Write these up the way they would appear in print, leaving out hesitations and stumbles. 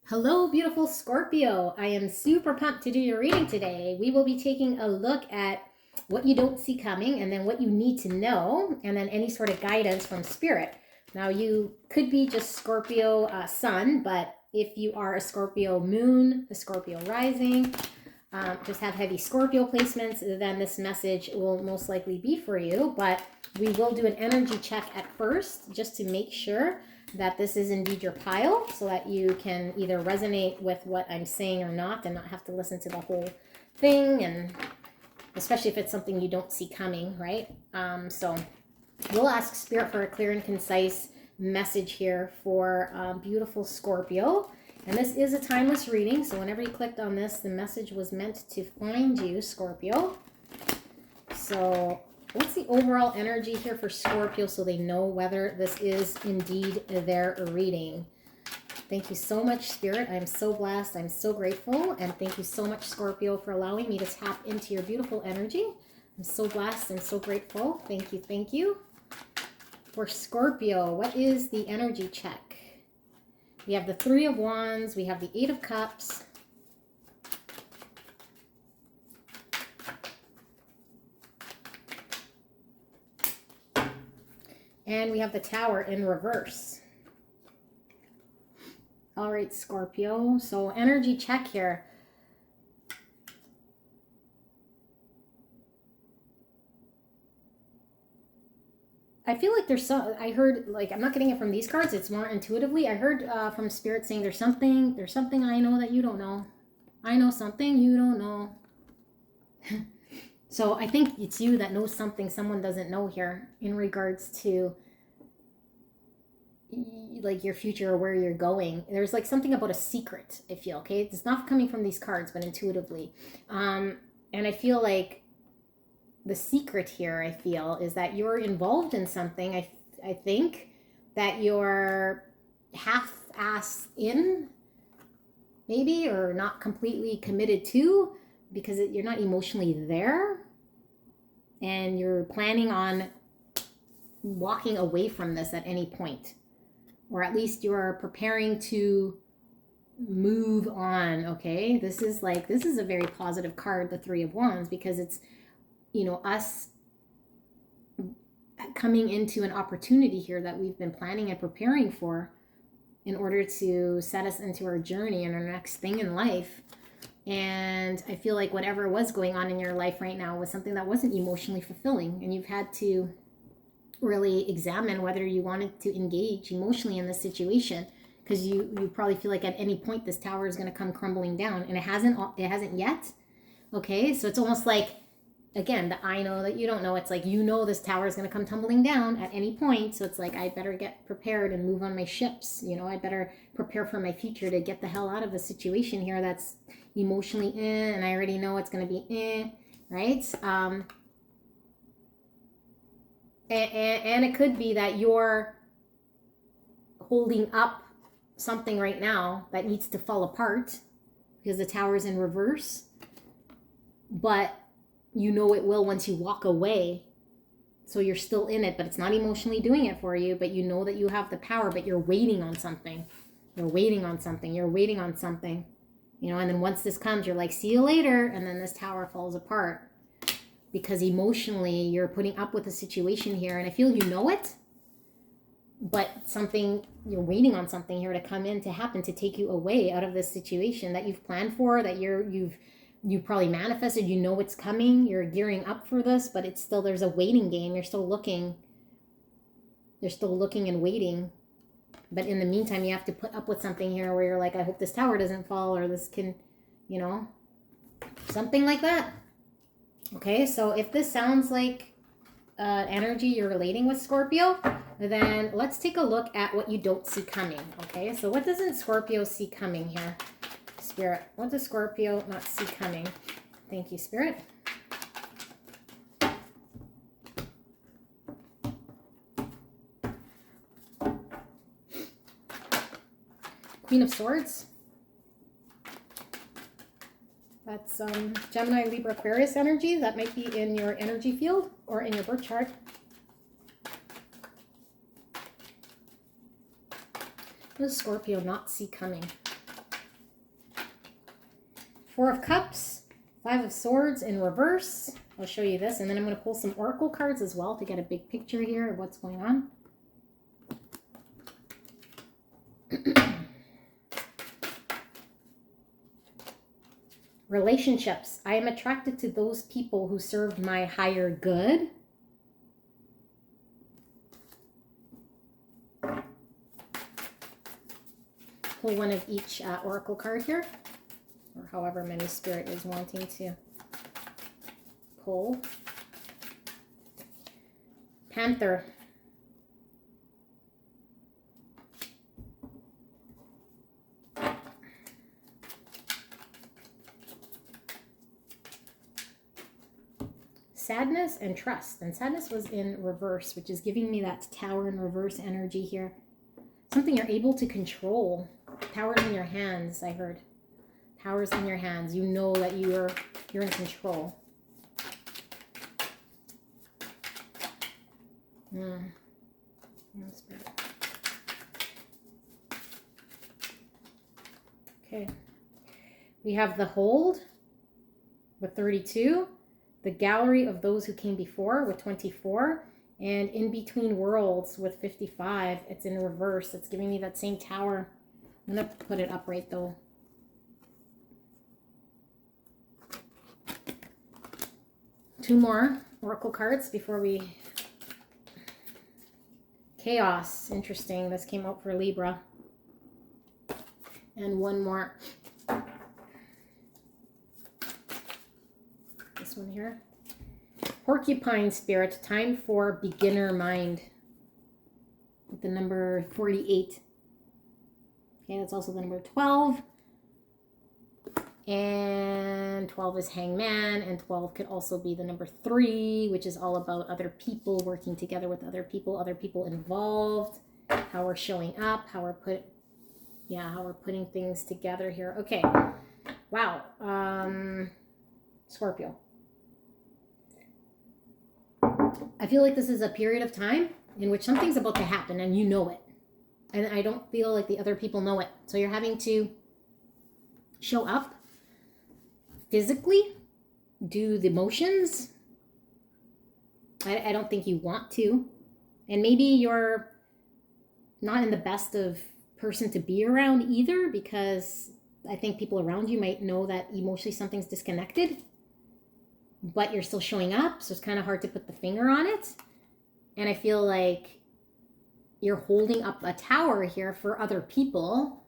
Hello, beautiful Scorpio. I am super pumped to do your reading today. We will be taking a look at what you don't see coming and then what you need to know, and then any sort of guidance from Spirit. Now, you could be just Scorpio Sun, but if you are a Scorpio Moon, a Scorpio Rising, just have heavy Scorpio placements, then this message will most likely be for you. But we will do an energy check at first just to make sure that this is indeed your pile so that you can either resonate with what I'm saying or not and not have to listen to the whole thing. And especially if it's something you don't see coming, right? So we'll ask Spirit for a clear and concise message here for beautiful Scorpio. And this is a timeless reading, so whenever you clicked on this, the message was meant to find you, Scorpio. So what's the overall energy here for Scorpio so they know whether this is indeed their reading? Thank you so much, Spirit. I'm so blessed. I'm so grateful. And thank you so much, Scorpio, for allowing me to tap into your beautiful energy. I'm so blessed. I'm so grateful. Thank you. Thank you. For Scorpio, what is the energy check? We have the Three of Wands. We have the Eight of Cups. And we have the Tower in reverse. All right, Scorpio. So energy check here. I feel like there's some, I heard, like, I'm not getting it from these cards. It's more intuitively. I heard from Spirit saying there's something I know that you don't know. I know something you don't know. So I think it's you that knows something someone doesn't know here in regards to like your future or where you're going. There's like something about a secret, I feel, okay? It's not coming from these cards, but intuitively. And I feel like the secret here, I feel, is that you're involved in something. I think that you're half-assed in, maybe, or not completely committed to, because you're not emotionally there, and you're planning on walking away from this at any point, or at least you're preparing to move on. Okay, this is a very positive card, the Three of Wands, because it's, you know, us coming into an opportunity here that we've been planning and preparing for in order to set us into our journey and our next thing in life. And I feel like whatever was going on in your life right now was something that wasn't emotionally fulfilling, and you've had to really examine whether you wanted to engage emotionally in this situation, because you probably feel like at any point this tower is going to come crumbling down, and it hasn't yet. Okay, so it's almost like, again, the I know that you don't know. It's like, you know, this tower is going to come tumbling down at any point. So it's like, I better get prepared and move on my ships. You know, I better prepare for my future to get the hell out of a situation here that's emotionally and I already know it's going to be right? And it could be that you're holding up something right now that needs to fall apart because the tower's in reverse. But you know it will once you walk away. So you're still in it, but it's not emotionally doing it for you, but you know that you have the power, but you're waiting on something. You're waiting on something. You're waiting on something. You know, and then once this comes, you're like, see you later, and then this tower falls apart. Because emotionally, you're putting up with a situation here, and I feel you know it, but you're waiting on something here to come in, to happen, to take you away out of this situation that you've planned for, that you've probably manifested. You know it's coming, you're gearing up for this, but it's still, there's a waiting game. You're still looking and waiting, but in the meantime you have to put up with something here where you're like, I hope this tower doesn't fall, or this can, you know, something like that. Okay, so if this sounds like energy you're relating with, Scorpio, then let's take a look at what you don't see coming. Okay, so what doesn't Scorpio see coming here? Spirit, what does Scorpio not see coming? Thank you, Spirit. Queen of Swords. That's Gemini, Libra, Aquarius energy. That might be in your energy field or in your birth chart. What does Scorpio not see coming? Four of Cups, Five of Swords in reverse. I'll show you this, and then I'm going to pull some oracle cards as well to get a big picture here of what's going on. Relationships. I am attracted to those people who serve my higher good. Pull one of each oracle card here, or however many Spirit is wanting to pull. Panther. Sadness and trust. And sadness was in reverse, which is giving me that Tower in reverse energy here. Something you're able to control. Power's in your hands, I heard. Power's in your hands. You know that you're in control. Okay. We have the Hold with 32. The Gallery of Those Who Came Before with 24. And In Between Worlds with 55. It's in reverse. It's giving me that same Tower. I'm going to put it upright though. Two more oracle cards before we... Chaos. Interesting. This came out for Libra. And one more. This one here. Porcupine Spirit. Time for Beginner Mind. With the number 48. Okay, that's also the number 12. And 12 is Hangman, and 12 could also be the number 3, which is all about other people, working together with other people involved, how we're showing up, how we're putting things together here. Okay. Wow. Scorpio. I feel like this is a period of time in which something's about to happen and you know it. And I don't feel like the other people know it. So you're having to show up physically, do the motions. I don't think you want to. And maybe you're not in the best of person to be around either, because I think people around you might know that emotionally something's disconnected, but you're still showing up. So it's kind of hard to put the finger on it. And I feel like you're holding up a tower here for other people,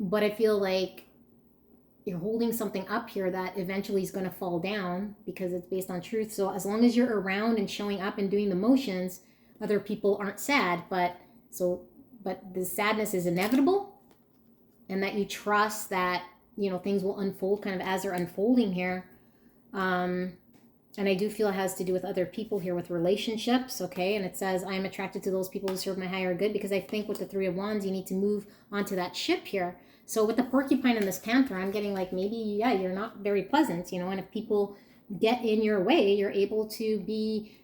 but I feel like you're holding something up here that eventually is going to fall down because it's based on truth. So as long as you're around and showing up and doing the motions, other people aren't sad, but the sadness is inevitable, and that you trust that, you know, things will unfold kind of as they're unfolding here. And I do feel it has to do with other people here, with relationships, okay? And it says, I am attracted to those people who serve my higher good, because I think with the Three of Wands, you need to move onto that ship here. So with the porcupine and this panther, I'm getting like, maybe, yeah, you're not very pleasant, you know, and if people get in your way, you're able to be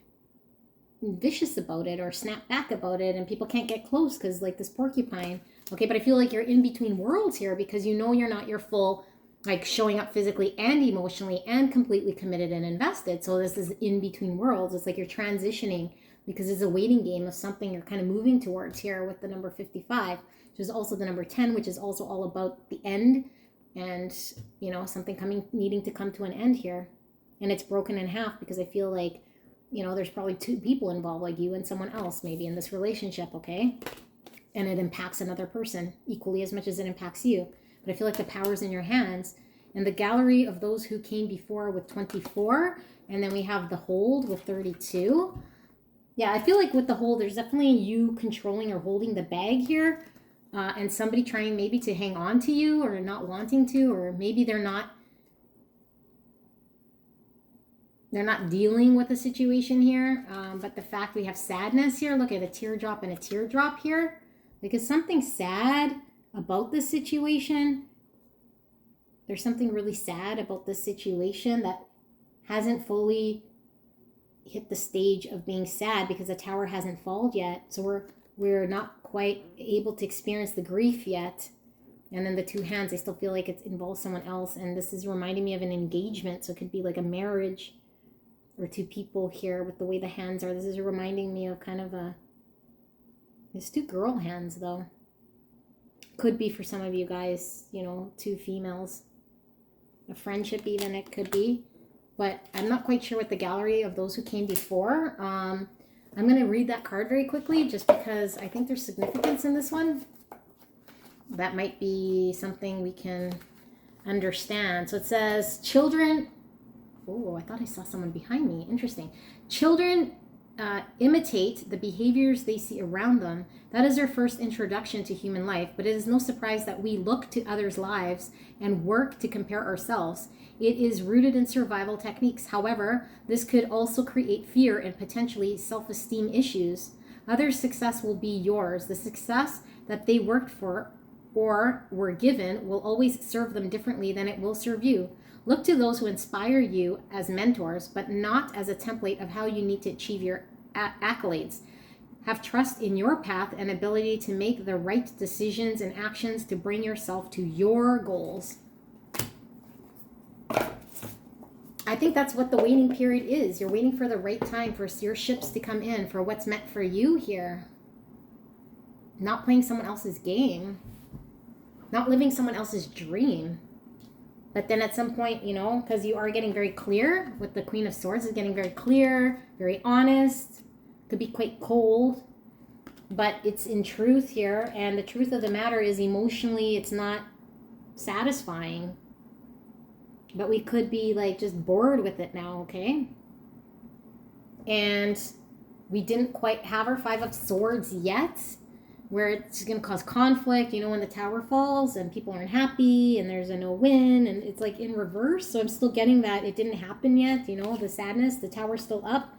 vicious about it or snap back about it, and people can't get close because like this porcupine, okay? But I feel like you're in between worlds here, because you know you're not your full, like, showing up physically and emotionally and completely committed and invested. So this is in between worlds. It's like you're transitioning, because it's a waiting game of something you're kind of moving towards here with the number 55, which is also the number 10, which is also all about the end and, you know, something needing to come to an end here. And it's broken in half because I feel like, you know, there's probably two people involved, like you and someone else maybe in this relationship, okay? And it impacts another person equally as much as it impacts you. But I feel like the power's in your hands. And the Gallery of Those Who Came Before with 24. And then we have the Hold with 32. Yeah, I feel like with the Hold, there's definitely you controlling or holding the bag here. And somebody trying maybe to hang on to you or not wanting to, or maybe they're not dealing with the situation here. But the fact we have sadness here, look at a teardrop and a teardrop here. Like, is something sad about this situation? There's something really sad about this situation that hasn't fully hit the stage of being sad because the tower hasn't fallen yet. So we're not quite able to experience the grief yet. And then the two hands, I still feel like it involves someone else. And this is reminding me of an engagement. So it could be like a marriage or two people here with the way the hands are. This is reminding me of kind of there's two girl hands though. Could be for some of you guys, you know, two females. A friendship even, it could be. But I'm not quite sure what the gallery of those who came before. I'm going to read that card very quickly just because I think there's significance in this one. That might be something we can understand. So it says, children... Oh, I thought I saw someone behind me. Interesting. Children imitate the behaviors they see around them. That is their first introduction to human life. But it is no surprise that we look to others' lives and work to compare ourselves. It is rooted in survival techniques. However, this could also create fear and potentially self-esteem issues. Others' success will be yours. The success that they worked for or were given will always serve them differently than it will serve you. Look to those who inspire you as mentors, but not as a template of how you need to achieve your accolades. Have trust in your path and ability to make the right decisions and actions to bring yourself to your goals. I think that's what the waiting period is. You're waiting for the right time for your ships to come in, for what's meant for you here. Not playing someone else's game. Not living someone else's dream. But then at some point, you know, because you are getting very clear with the Queen of Swords, is getting very clear, very honest, could be quite cold, but it's in truth here. And the truth of the matter is emotionally, it's not satisfying. But we could be like just bored with it now, okay? And we didn't quite have our Five of Swords yet, where it's going to cause conflict, you know, when the tower falls and people aren't happy and there's a no win and it's like in reverse. So I'm still getting that it didn't happen yet, you know, the sadness, the tower's still up.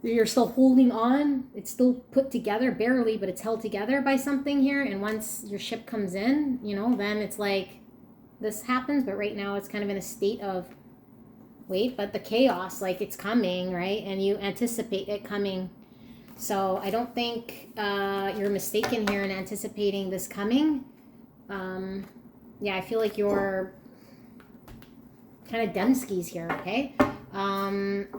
You're still holding on. It's still put together, barely, but it's held together by something here. And once your ship comes in, you know, then it's like this happens. But right now it's kind of in a state of, wait, but the chaos, like it's coming, right? And you anticipate it coming. So I don't think you're mistaken here in anticipating this coming. Yeah, I feel like you're kind of done skis here, okay?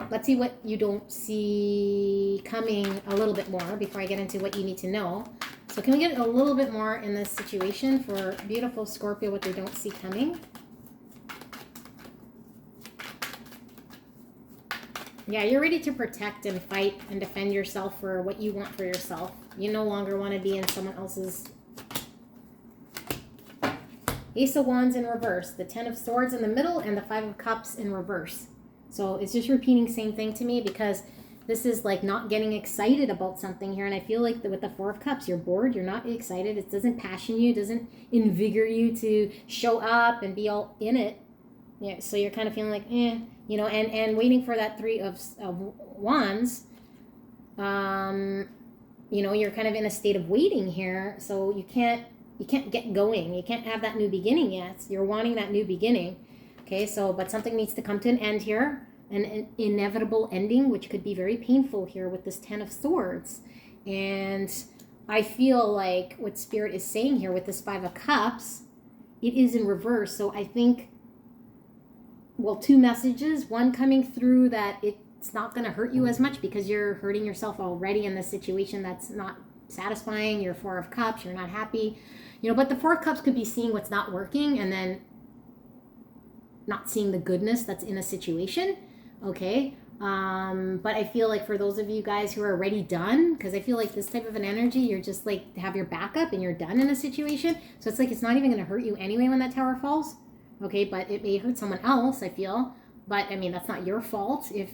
Let's see what you don't see coming a little bit more before I get into what you need to know. So can we get a little bit more in this situation for beautiful Scorpio, what they don't see coming? Yeah, you're ready to protect and fight and defend yourself for what you want for yourself. You no longer want to be in someone else's. Ace of Wands in reverse, the Ten of Swords in the middle, and the Five of Cups in reverse. So it's just repeating same thing to me because this is like not getting excited about something here. And I feel like with the Four of Cups, you're bored, you're not excited. It doesn't passion you, it doesn't invigorate you to show up and be all in it. Yeah, so you're kind of feeling like, you know, and waiting for that Three of Wands. You know, you're kind of in a state of waiting here, so you can't get going. You can't have that new beginning yet. You're wanting that new beginning. Okay, so but something needs to come to an end here, an inevitable ending, which could be very painful here with this Ten of Swords. And I feel like what Spirit is saying here with this Five of Cups, it is in reverse. So I think, well, two messages. One coming through that it's not going to hurt you as much because you're hurting yourself already in this situation that's not satisfying. You're Four of Cups. You're not happy. You know, but the Four of Cups could be seeing what's not working and then not seeing the goodness that's in a situation. Okay. But I feel like for those of you guys who are already done, because I feel like this type of an energy, you're just like have your backup and you're done in a situation. So it's like it's not even going to hurt you anyway when that tower falls. Okay, but it may hurt someone else, I feel. But, I mean, that's not your fault if,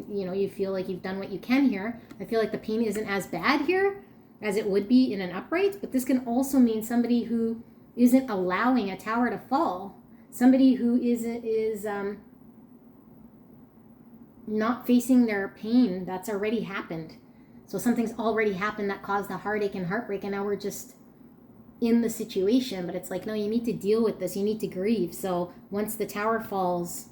you know, you feel like you've done what you can here. I feel like the pain isn't as bad here as it would be in an upright. But this can also mean somebody who isn't allowing a tower to fall. Somebody who is not facing their pain that's already happened. So something's already happened that caused the heartache and heartbreak. And now we're just in the situation, but it's like, no, you need to deal with this. You need to grieve. So once the tower falls,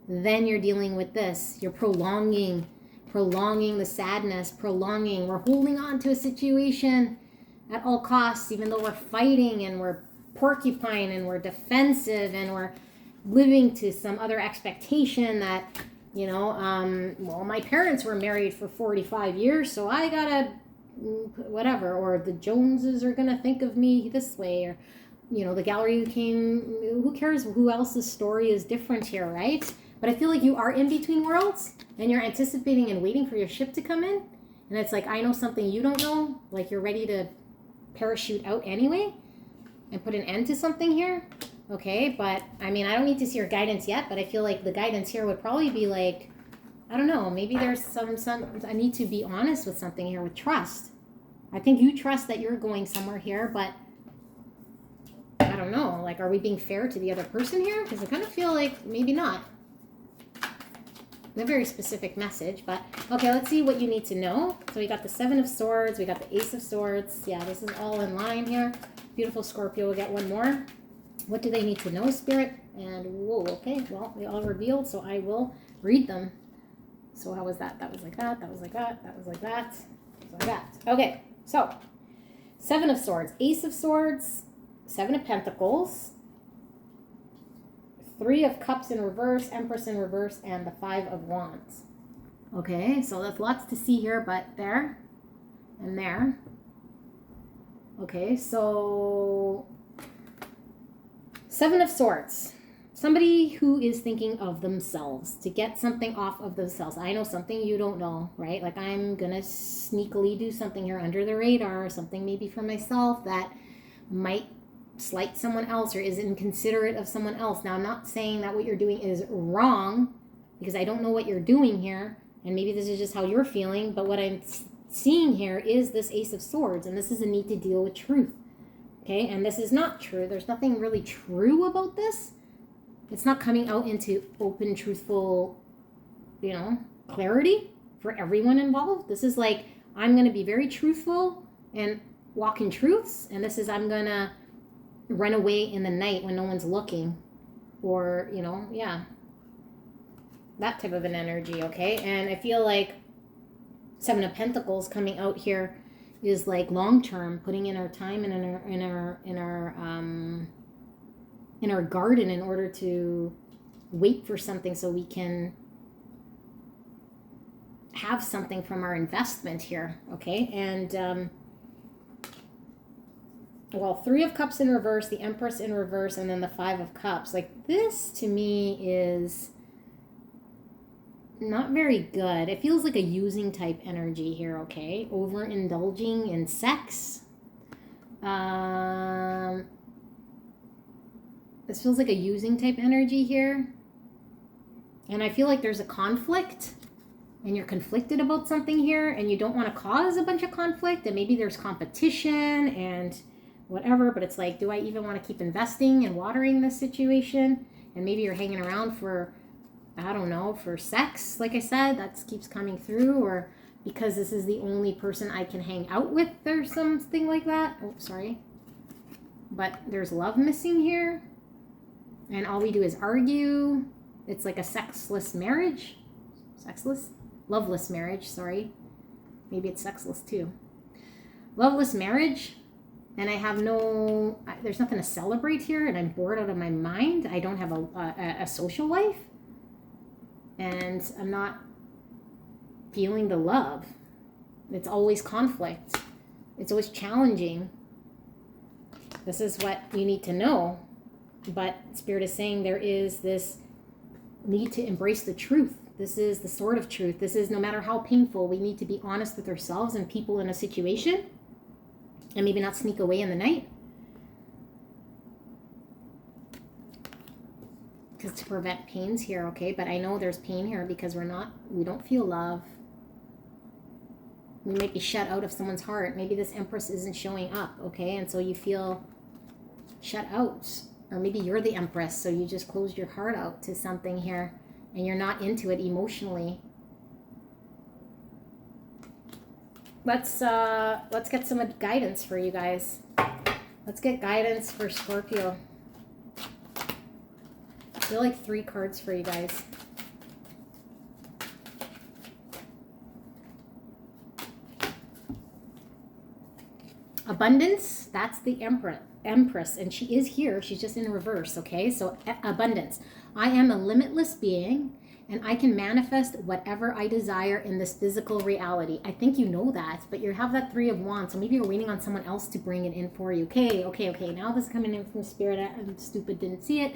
then you're dealing with this. You're prolonging the sadness, we're holding on to a situation at all costs, even though we're fighting and we're porcupine and we're defensive and we're living to some other expectation that, you know, well, my parents were married for 45 years, so I gotta, whatever, or the Joneses are gonna think of me this way, or, you know, the gallery who came, who cares who else's story is different here, right? But I feel like you are in between worlds and you're anticipating and waiting for your ship to come in. And it's like, I know something you don't know, like you're ready to parachute out anyway and put an end to something here. Okay, but I mean, I don't need to see your guidance yet, but I feel like the guidance here would probably be like, I don't know, maybe there's some I need to be honest with something here with trust. I think you trust that you're going somewhere here, but I don't know, like, are we being fair to the other person here? Because I kind of feel like maybe not. A very specific message, but okay, let's see what you need to know. So we got the Seven of Swords, we got the Ace of Swords. Yeah, this is all in line here. Beautiful Scorpio will get one more. What do they need to know, Spirit? And whoa, okay, well, they all revealed, so I will read them. So how was that? That was like that, that was like that, that was like that, that was like that. Okay, so Seven of Swords, Ace of Swords, Seven of Pentacles, Three of Cups in reverse, Empress in reverse, and the Five of Wands. Okay, so that's lots to see here, but there and there. Okay, so Seven of Swords. Somebody who is thinking of themselves, to get something off of themselves. I know something you don't know, right? Like, I'm going to sneakily do something here under the radar, something maybe for myself that might slight someone else or is inconsiderate of someone else. Now, I'm not saying that what you're doing is wrong, because I don't know what you're doing here, and maybe this is just how you're feeling, but what I'm seeing here is this Ace of Swords, and this is a need to deal with truth. Okay, and this is not true. There's nothing really true about this. It's not coming out into open, truthful, you know, clarity for everyone involved. This is like, I'm going to be very truthful and walk in truths, and this is, I'm going to run away in the night when no one's looking, or, you know, yeah, that type of an energy. Okay, and I feel like Seven of Pentacles coming out here is like long term, putting in our time and in our garden in order to wait for something so we can have something from our investment here. Okay, and well, Three of Cups in reverse, the Empress in reverse, and then the Five of Cups. Like, this to me is not very good. It feels like a using type energy here, okay? Overindulging in sex. This feels like a using type energy here. And I feel like there's a conflict, and you're conflicted about something here, and you don't want to cause a bunch of conflict, and maybe there's competition and whatever, but it's like, do I even want to keep investing and watering this situation? And maybe you're hanging around for, I don't know, for sex, like I said, that keeps coming through, or because this is the only person I can hang out with, or something like that. Oh, sorry. But there's love missing here, and all we do is argue. It's like a sexless marriage. Sexless? Loveless marriage, sorry. Maybe it's sexless too. Loveless marriage. And I have there's nothing to celebrate here, and I'm bored out of my mind. I don't have a social life, and I'm not feeling the love. It's always conflict. It's always challenging. This is what you need to know. But Spirit is saying there is this need to embrace the truth. This is the sword of truth. This is, no matter how painful, we need to be honest with ourselves and people in a situation, and maybe not sneak away in the night. Because to prevent pains here, okay? But I know there's pain here because we don't feel love. We might be shut out of someone's heart. Maybe this Empress isn't showing up, okay? And so you feel shut out. Or maybe you're the Empress, so you just closed your heart out to something here, and you're not into it emotionally. Let's get some guidance for you guys. Let's get guidance for Scorpio. I feel like 3 cards for you guys. Abundance, that's the Empress, and she is here. She's just in reverse, okay? So abundance. I am a limitless being, and I can manifest whatever I desire in this physical reality. I think you know that, but you have that 3 of Wands, so maybe you're waiting on someone else to bring it in for you. Okay. Now this is coming in from Spirit. I'm stupid, didn't see it.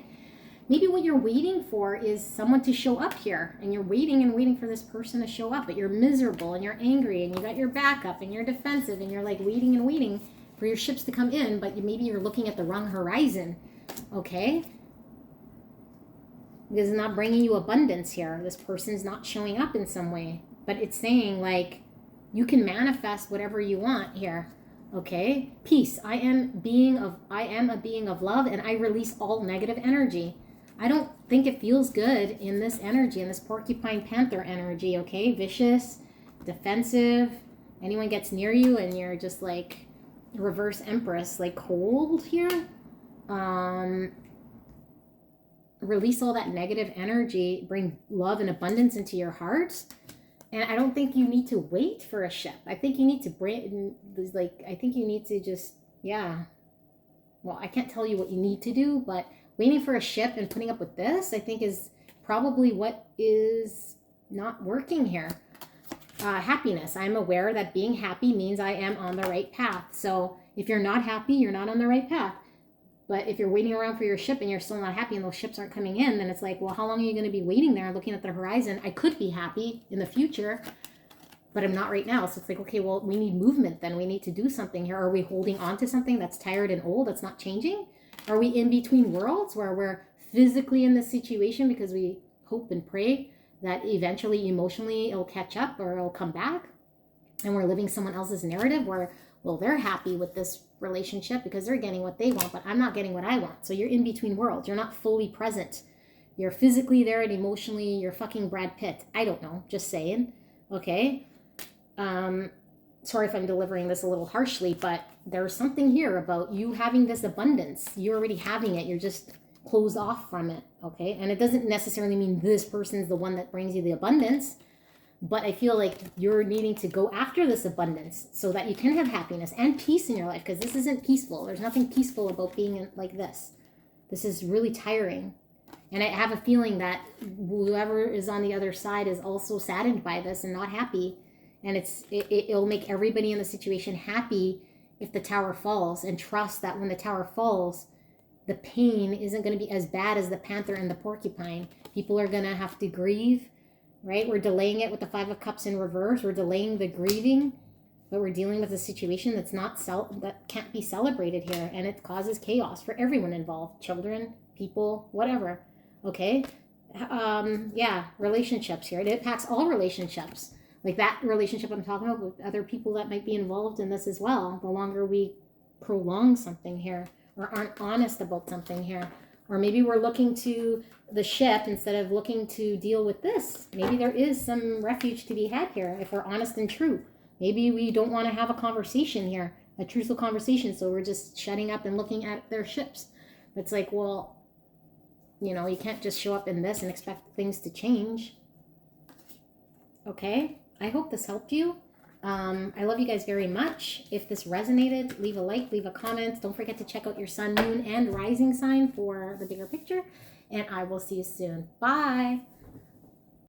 Maybe what you're waiting for is someone to show up here, and you're waiting and waiting for this person to show up, but you're miserable and you're angry and you got your back up and you're defensive and you're like waiting and waiting for your ships to come in, but maybe you're looking at the wrong horizon, okay? Because it's not bringing you abundance here. This person's not showing up in some way, but it's saying like you can manifest whatever you want here. Okay? Peace. I am a being of love, and I release all negative energy. I don't think it feels good in this energy, in this porcupine panther energy, okay? Vicious, defensive. Anyone gets near you and you're just like reverse Empress, like cold here. Release all that negative energy, bring love and abundance into your heart. And I don't think you need to wait for a ship. I think you need to just, well, I can't tell you what you need to do, but waiting for a ship and putting up with this, I think is probably what is not working here. Happiness. I'm aware that being happy means I am on the right path. So if you're not happy, you're not on the right path. But if you're waiting around for your ship and you're still not happy and those ships aren't coming in, then it's like, well, how long are you going to be waiting there looking at the horizon? I could be happy in the future, but I'm not right now. So it's like, okay, well, we need movement then. We need to do something here. Are we holding on to something that's tired and old, that's not changing? Are we in between worlds where we're physically in this situation because we hope and pray that eventually emotionally it'll catch up or it'll come back? And we're living someone else's narrative where, well, they're happy with this relationship because they're getting what they want, but I'm not getting what I want. So you're in between worlds. You're not fully present. You're physically there and emotionally you're fucking Brad Pitt. I don't know. Just saying. Okay. Sorry if I'm delivering this a little harshly, but there's something here about you having this abundance. You're already having it. You're just closed off from it. Okay. And it doesn't necessarily mean this person's the one that brings you the abundance. But I feel like you're needing to go after this abundance so that you can have happiness and peace in your life, because this isn't peaceful. There's nothing peaceful about being like this. This is really tiring. And I have a feeling that whoever is on the other side is also saddened by this and not happy. And it'll make everybody in the situation happy if the tower falls, and trust that when the tower falls, the pain isn't going to be as bad as the panther and the porcupine. People are going to have to grieve. Right? We're delaying it with the 5 of Cups in reverse. We're delaying the grieving, but we're dealing with a situation that's that can't be celebrated here, and it causes chaos for everyone involved. Children, people, whatever. Okay? Relationships here. It impacts all relationships. Like that relationship I'm talking about with other people that might be involved in this as well. The longer we prolong something here or aren't honest about something here. Or maybe we're looking to the ship instead of looking to deal with this. Maybe there is some refuge to be had here if we're honest and true. Maybe we don't want to have a conversation here, a truthful conversation, so we're just shutting up and looking at their ships. It's like, well, you can't just show up in this and expect things to change. Okay? I hope this helped you. I love you guys very much. If this resonated, leave a like, leave a comment. Don't forget to check out your sun, moon, and rising sign for the bigger picture. And I will see you soon. Bye.